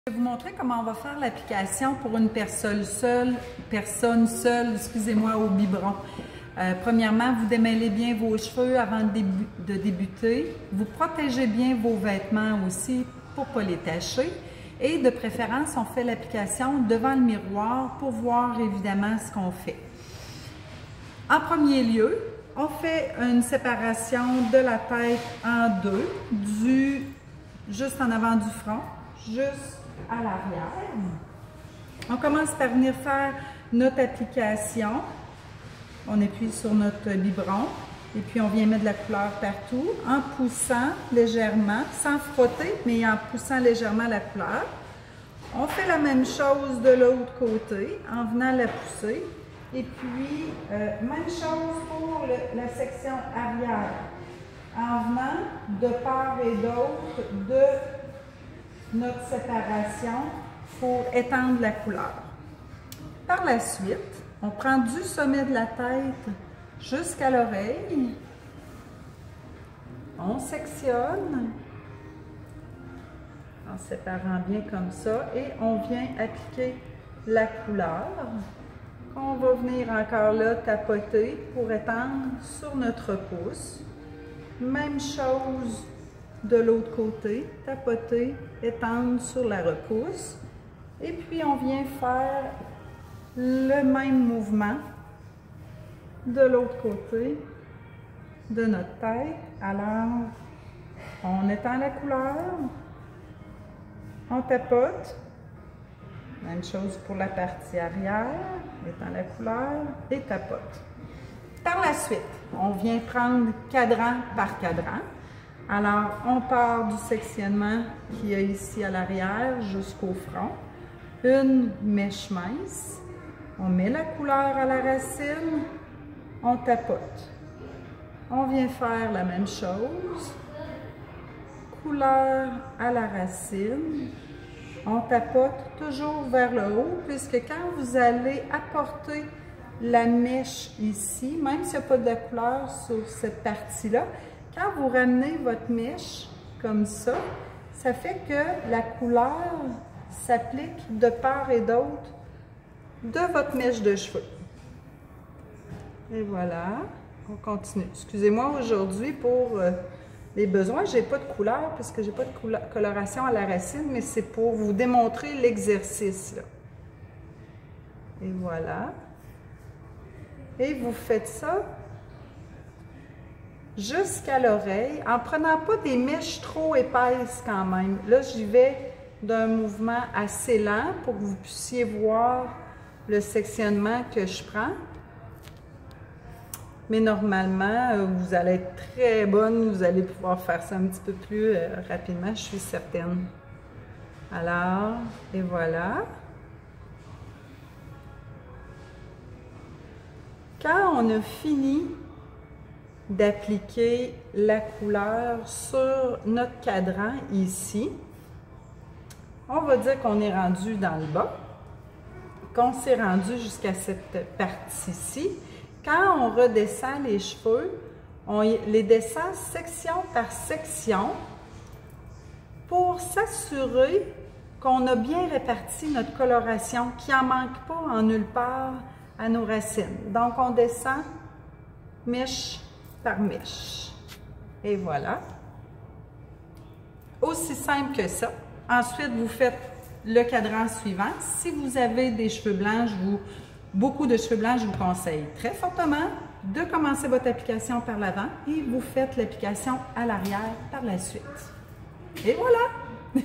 Je vais vous montrer comment on va faire l'application pour une personne seule, au biberon. Premièrement, vous démêlez bien vos cheveux avant de débuter. Vous protégez bien vos vêtements aussi pour ne pas les tacher. Et de préférence, on fait l'application devant le miroir pour voir évidemment ce qu'on fait. En premier lieu, on fait une séparation de la tête en deux, juste en avant du front, juste à l'arrière. On commence par venir faire notre application. On appuie sur notre biberon et puis on vient mettre de la couleur partout en poussant légèrement, sans frotter, mais en poussant légèrement la couleur. On fait la même chose de l'autre côté en venant la pousser. Et puis, même chose pour la section arrière, en venant de part et d'autre de notre séparation pour étendre la couleur. Par la suite, on prend du sommet de la tête jusqu'à l'oreille, on sectionne en séparant bien comme ça et on vient appliquer la couleur qu'on va venir encore là tapoter pour étendre sur notre pouce. Même chose de l'autre côté, tapoter, étendre sur la repousse. Et puis on vient faire le même mouvement de l'autre côté de notre tête. Alors, on étend la couleur, on tapote. Même chose pour la partie arrière, étend la couleur et tapote. Par la suite, on vient prendre cadran par cadran. Alors, on part du sectionnement qu'il y a ici à l'arrière jusqu'au front. Une mèche mince. On met la couleur à la racine. On tapote. On vient faire la même chose. Couleur à la racine. On tapote toujours vers le haut, puisque quand vous allez apporter la mèche ici, même s'il n'y a pas de couleur sur cette partie-là, quand vous ramenez votre mèche comme ça, ça fait que la couleur s'applique de part et d'autre de votre mèche de cheveux. Et voilà, on continue. Excusez-moi aujourd'hui pour les besoins, je n'ai pas de couleur puisque je n'ai pas de coloration à la racine, mais c'est pour vous démontrer l'exercice. Et voilà. Et vous faites ça jusqu'à l'oreille, en prenant pas des mèches trop épaisses quand même. Là, j'y vais d'un mouvement assez lent pour que vous puissiez voir le sectionnement que je prends. Mais normalement, vous allez être très bonne, vous allez pouvoir faire ça un petit peu plus rapidement, je suis certaine. Alors, et voilà. Quand on a fini d'appliquer la couleur sur notre cadran ici, on va dire qu'on est rendu dans le bas, qu'on s'est rendu jusqu'à cette partie-ci. Quand on redescend les cheveux, on les descend section par section pour s'assurer qu'on a bien réparti notre coloration, qu'il n'en manque pas en nulle part à nos racines. Donc, on descend mèche par mèche. Et voilà. Aussi simple que ça. Ensuite, vous faites le cadran suivant. Si vous avez des cheveux blancs, beaucoup de cheveux blancs, je vous conseille très fortement de commencer votre application par l'avant et vous faites l'application à l'arrière par la suite. Et voilà!